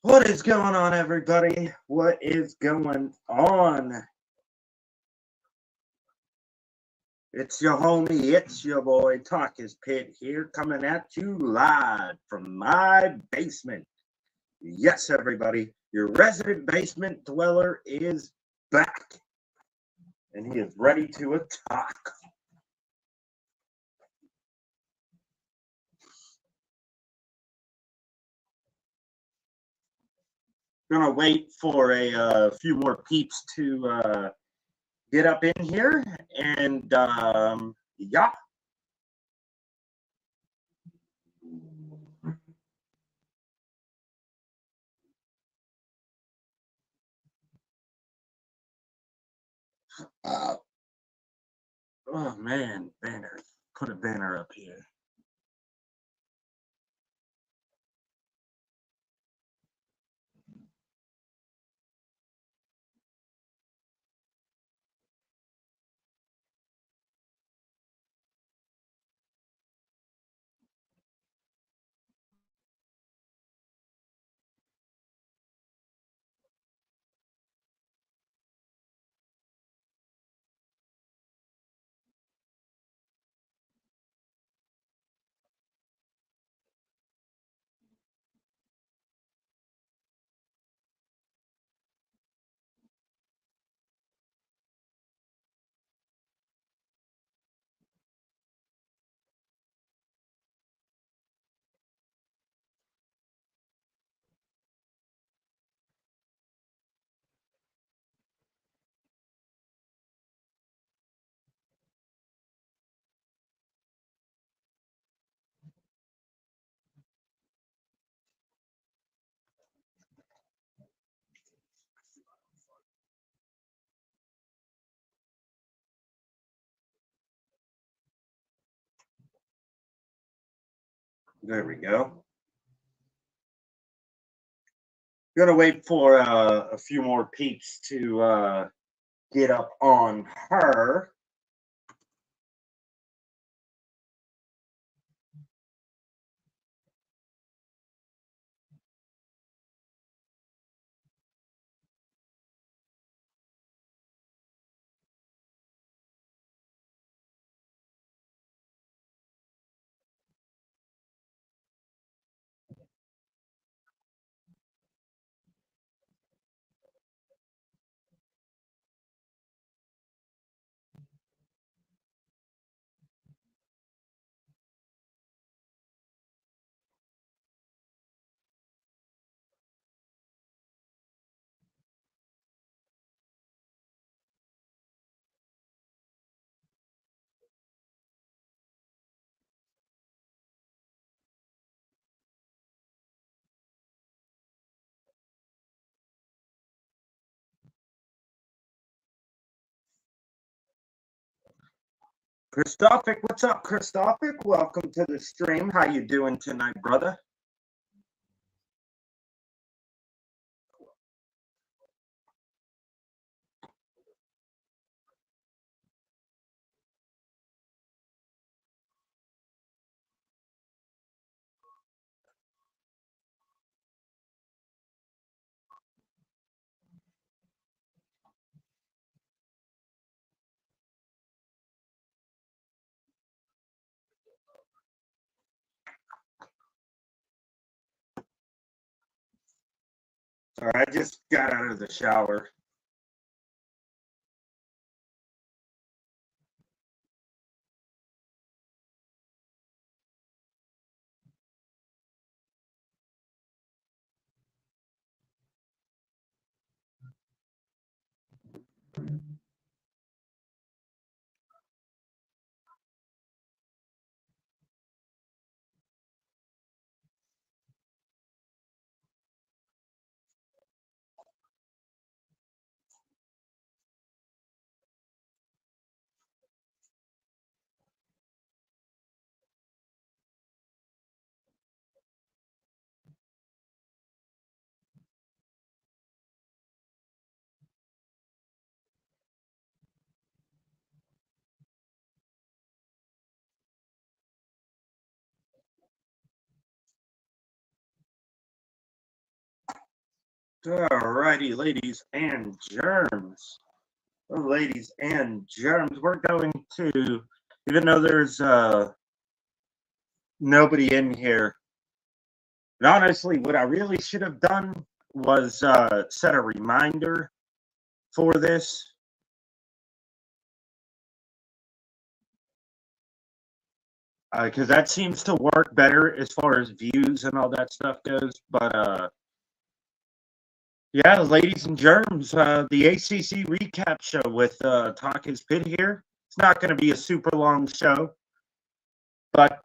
What is going on, everybody? What is going on? It's your homie, it's your boy, TALK-IS-PITT here, coming at you live from my basement. Yes, everybody, your resident basement dweller is back, and he is ready to attack. Gonna wait for a few more peeps to get up in here, and yeah. Oh man, banner. Put a banner up here. There we go. Gonna wait for a few more peeps to get up on her. Christophic, what's up, Christophic? Welcome to the stream. How you doing tonight, brother? Sorry, I just got out of the shower. Alrighty, ladies and germs. Well, ladies and germs, we're going to, even though there's nobody in here, and honestly, what I really should have done was set a reminder for this. Because that seems to work better as far as views and all that stuff goes. But yeah, ladies and germs, the ACC recap show with TALK-IS-PITT here. It's not going to be a super long show, but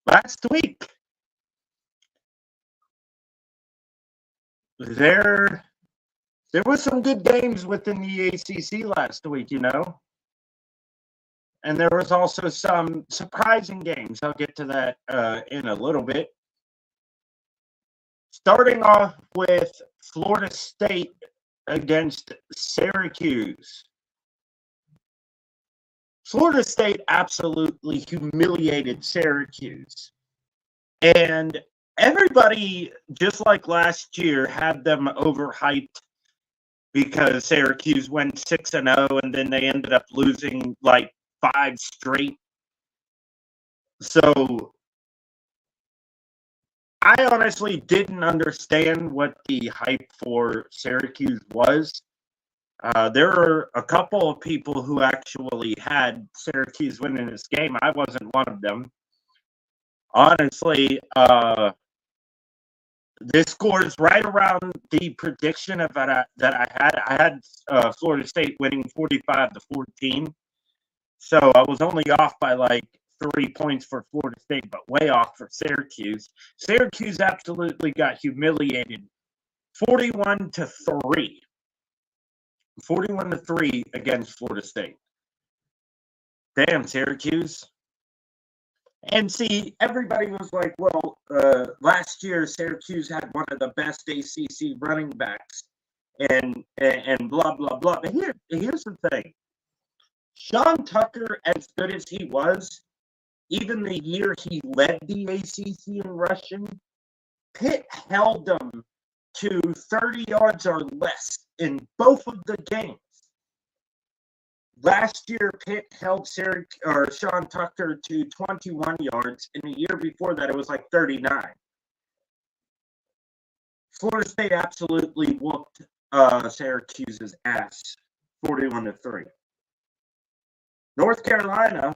last week there was some good games within the ACC last week, you know, and there was also some surprising games. I'll get to that in a little bit. Starting off with Florida State against Syracuse. Florida State absolutely humiliated Syracuse. And everybody, just like last year, had them overhyped because Syracuse went 6-0 and then they ended up losing like 5 straight. So I honestly didn't understand what the hype for Syracuse was. There are a couple of people who actually had Syracuse winning this game. I wasn't one of them. Honestly, this score is right around the prediction of that I had. I had Florida State winning 45-14. So I was only off by like 3 points for Florida State, but way off for Syracuse. Syracuse absolutely got humiliated 41-3. 41-3 against Florida State. Damn, Syracuse. And see, everybody was like, well, last year Syracuse had one of the best ACC running backs and blah, blah, blah. But here's the thing. Sean Tucker, as good as he was, even the year he led the ACC in rushing, Pitt held them to 30 yards or less in both of the games. Last year, Pitt held Sean Tucker to 21 yards, and the year before that, it was like 39. Florida State absolutely whooped Syracuse's ass, 41-3. North Carolina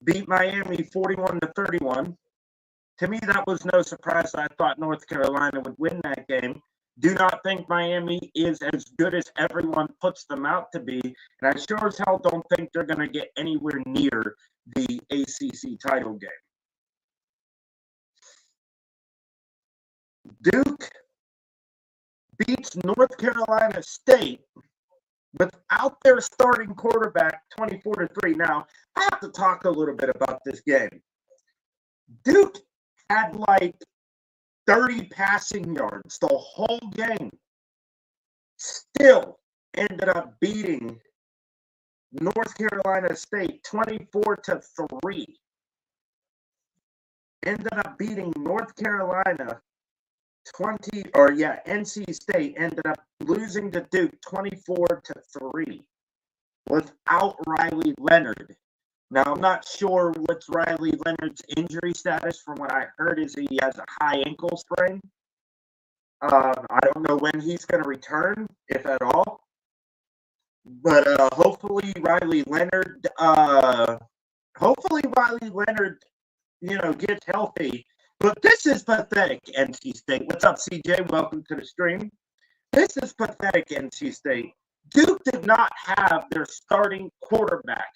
beat Miami 41-31. To me, that was no surprise. I thought North Carolina would win that game. Do not think Miami is as good as everyone puts them out to be. And I sure as hell don't think they're going to get anywhere near the ACC title game. Duke beats North Carolina State without their starting quarterback 24-3. Now, I have to talk a little bit about this game. Duke had like 30 passing yards the whole game. Still ended up beating North Carolina State 24-3. Ended up beating North Carolina NC State ended up losing to Duke 24-3 without Riley Leonard. Now, I'm not sure what's Riley Leonard's injury status. From what I heard is he has a high ankle sprain. I don't know when he's going to return, if at all. But hopefully Riley Leonard, gets healthy. But this is pathetic, NC State. What's up, CJ? Welcome to the stream. This is pathetic, NC State. Duke did not have their starting quarterback.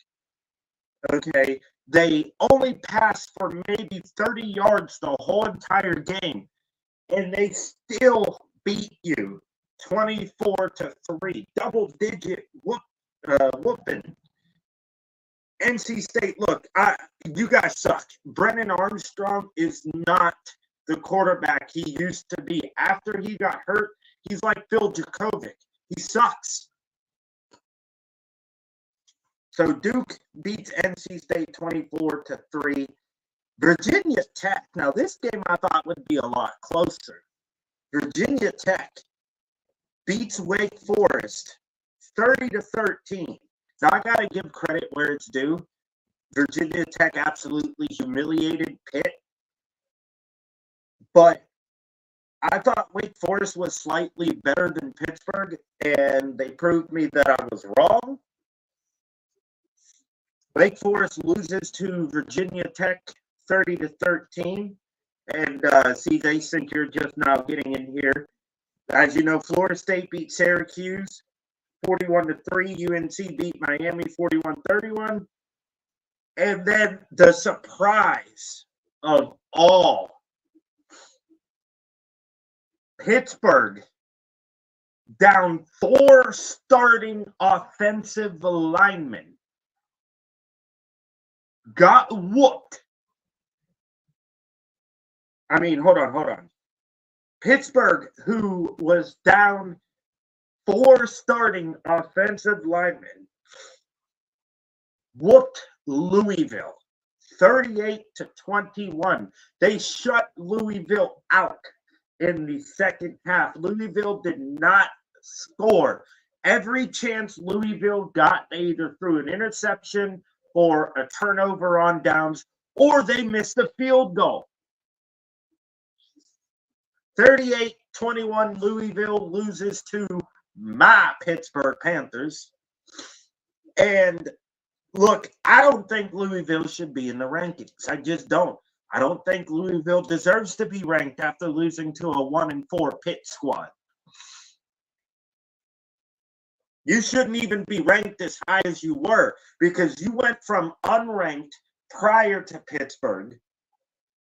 Okay, they only passed for maybe 30 yards the whole entire game, and they still beat you 24-3, double-digit whooping. NC State, look, you guys suck. Brennan Armstrong is not the quarterback he used to be. After he got hurt, he's like Phil Jakovic. He sucks. So Duke beats NC State 24-3. Virginia Tech. Now, this game I thought would be a lot closer. Virginia Tech beats Wake Forest 30-13. Now, I got to give credit where it's due. Virginia Tech absolutely humiliated Pitt. But I thought Wake Forest was slightly better than Pittsburgh, and they proved me that I was wrong. Wake Forest loses to Virginia Tech 30-13. And CJ, since you're just now getting in here, as you know, Florida State beat Syracuse 41-3. UNC beat Miami 41-31. And then the surprise of all, Pittsburgh, down 4 starting offensive linemen, got whooped. I mean, hold on. Pittsburgh, who was down 4 starting offensive linemen, whooped Louisville 38-21. They shut Louisville out in the second half. Louisville did not score. Every chance Louisville got, they either threw an interception or a turnover on downs, or they missed a field goal. 38-21, Louisville loses to my Pittsburgh Panthers. And look, I don't think Louisville should be in the rankings. I just don't. I don't think Louisville deserves to be ranked after losing to a 1-4 Pitt squad. You shouldn't even be ranked as high as you were, because you went from unranked prior to Pittsburgh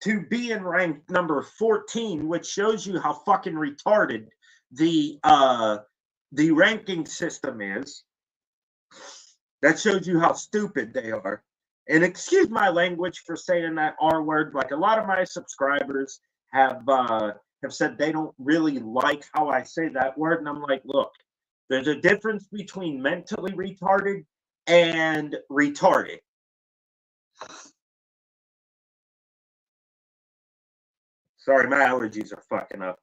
to being ranked number 14, which shows you how fucking retarded the ranking system is. That shows you how stupid they are. And excuse my language for saying that R word. Like, a lot of my subscribers have said they don't really like how I say that word. And I'm like, look, there's a difference between mentally retarded and retarded. Sorry, my allergies are fucking up.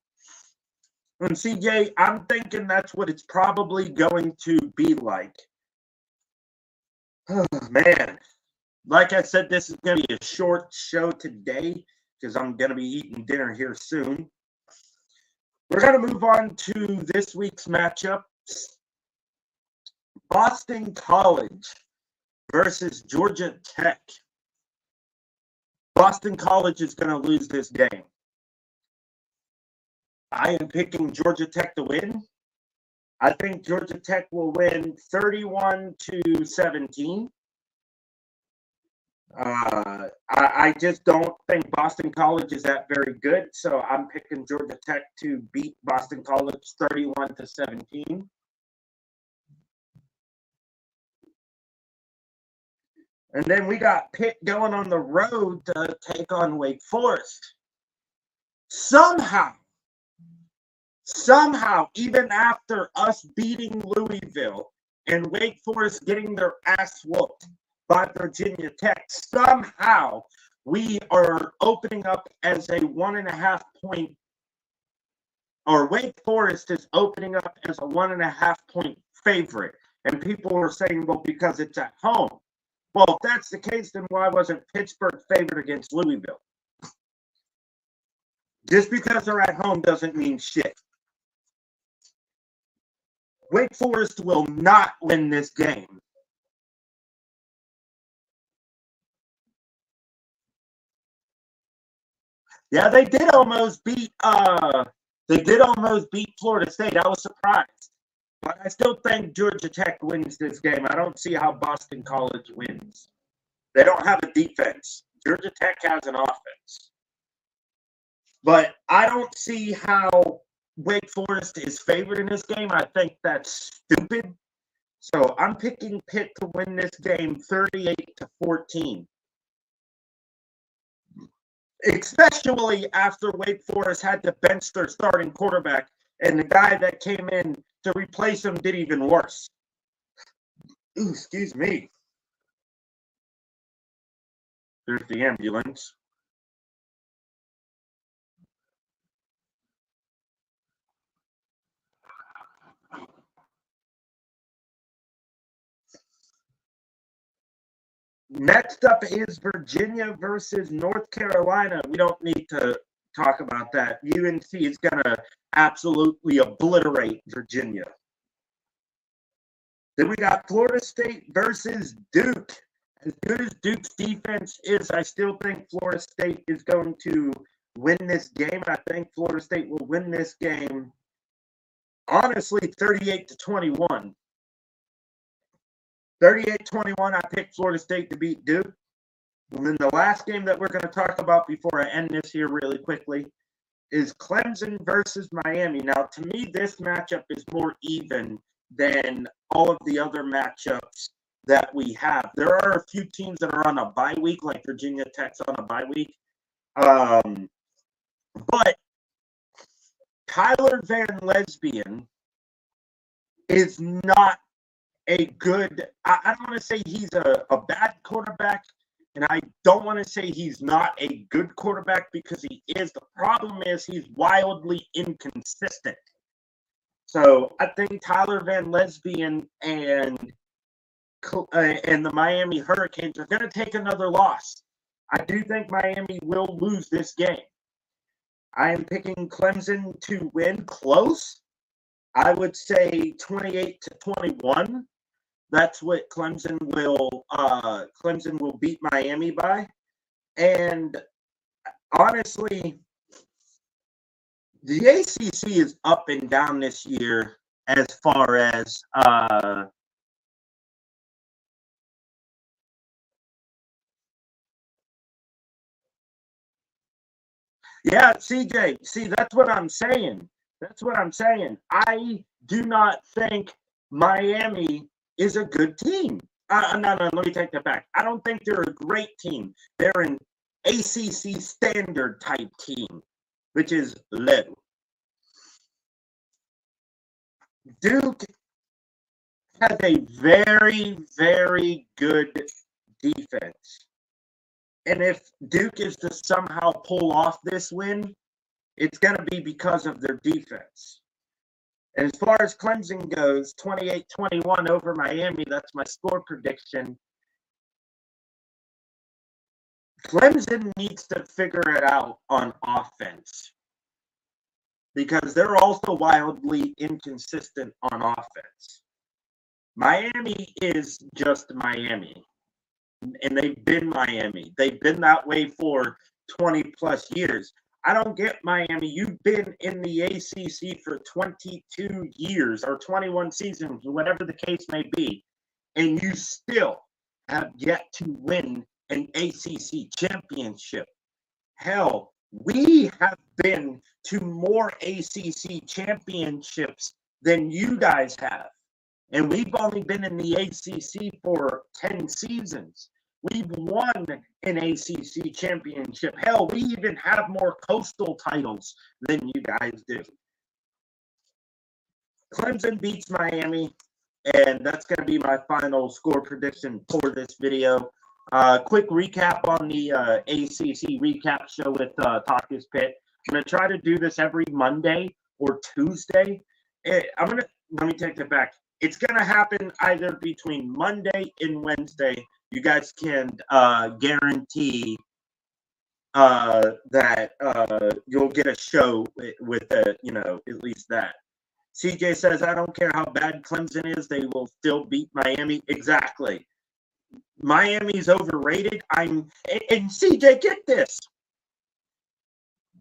And CJ, I'm thinking that's what it's probably going to be like. Oh, man. Like I said, this is going to be a short show today because I'm going to be eating dinner here soon. We're going to move on to this week's matchup. Boston College versus Georgia Tech. Boston College is going to lose this game. I am picking Georgia Tech to win. I think Georgia Tech will win 31-17. I just don't think Boston College is that very good, so I'm picking Georgia Tech to beat Boston College 31-17. And then we got Pitt going on the road to take on Wake Forest. Somehow, even after us beating Louisville and Wake Forest getting their ass whooped by Virginia Tech, somehow we are opening up as a 1.5 point, or Wake Forest is opening up as a 1.5 point favorite. And people were saying, well, because it's at home. Well, if that's the case, then why wasn't Pittsburgh favored against Louisville? Just because they're at home doesn't mean shit. Wake Forest will not win this game. Yeah, they did almost beat Florida State. I was surprised. But I still think Georgia Tech wins this game. I don't see how Boston College wins. They don't have a defense. Georgia Tech has an offense. But I don't see how Wake Forest is favored in this game. I think that's stupid. So I'm picking Pitt to win this game 38-14. Especially after Wake Forest had to bench their starting quarterback, and the guy that came in to replace him did even worse. Ooh, excuse me. There's the ambulance. Next up is Virginia versus North Carolina. We don't need to talk about that. UNC is going to absolutely obliterate Virginia. Then we got Florida State versus Duke. As good as Duke's defense is, I still think Florida State is going to win this game. I think Florida State will win this game, honestly, 38-21. 38-21, I picked Florida State to beat Duke. And then the last game that we're going to talk about before I end this here really quickly is Clemson versus Miami. Now, to me, this matchup is more even than all of the other matchups that we have. There are a few teams that are on a bye week, like Virginia Tech's on a bye week. But Tyler Van Lesbian is not a good, I don't want to say he's a bad quarterback, and I don't want to say he's not a good quarterback because he is. The problem is he's wildly inconsistent. So I think Tyler Van Lesbian and the Miami Hurricanes are going to take another loss. I do think Miami will lose this game. I am picking Clemson to win close. I would say 28-21. That's what Clemson will beat Miami by. And honestly, the ACC is up and down this year as far as yeah, CJ, see, that's what I'm saying. That's what I'm saying. I do not think Miami is a good team. No, let me take that back. I don't think they're a great team. They're an ACC standard type team, which is low. Duke has a very, very good defense. And if Duke is to somehow pull off this win, it's going to be because of their defense. And as far as Clemson goes, 28-21 over Miami, that's my score prediction. Clemson needs to figure it out on offense because they're also wildly inconsistent on offense. Miami is just Miami. And they've been Miami. They've been that way for 20 plus years. I don't get Miami. You've been in the ACC for 22 years or 21 seasons, whatever the case may be, and you still have yet to win an ACC championship. Hell, we have been to more ACC championships than you guys have. And we've only been in the ACC for 10 seasons. We've won an ACC championship. Hell, we even have more coastal titles than you guys do. Clemson beats Miami, and that's going to be my final score prediction for this video. Quick recap on the ACC recap show with TALK-IS-PITT. I'm going to try to do this every Monday or Tuesday. Let me take it back. It's going to happen either between Monday and Wednesday. You guys can guarantee that you'll get a show with at least that. CJ says, I don't care how bad Clemson is, they will still beat Miami. Exactly. Miami's overrated. And CJ, get this.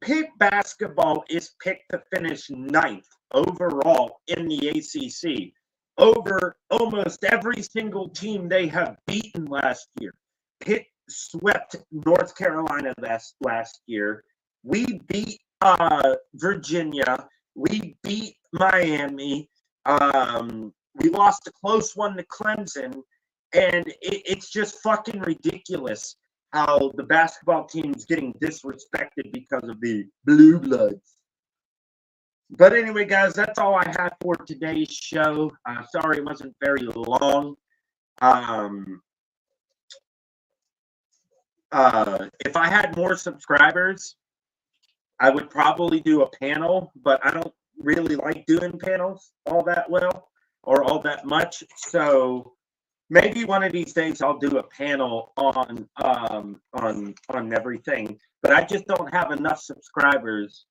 Pitt basketball is picked to finish 9th overall in the ACC. Over almost every single team they have beaten last year. Pitt swept North Carolina last year. We beat Virginia. We beat Miami. We lost a close one to Clemson. And it's just fucking ridiculous how the basketball team's getting disrespected because of the blue bloods. But anyway, guys, that's all I have for today's show. Sorry it wasn't very long. If I had more subscribers, I would probably do a panel, but I don't really like doing panels all that well or all that much. So maybe one of these days I'll do a panel on everything, but I just don't have enough subscribers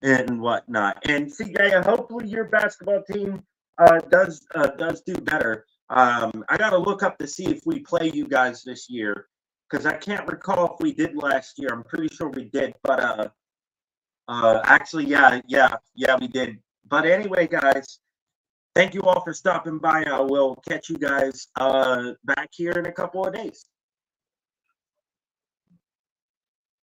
and whatnot. And CJ, hopefully your basketball team does do better. I got to look up to see if we play you guys this year, because I can't recall if we did last year. I'm pretty sure we did, but actually, yeah, we did. But anyway, guys, thank you all for stopping by. I will catch you guys back here in a couple of days.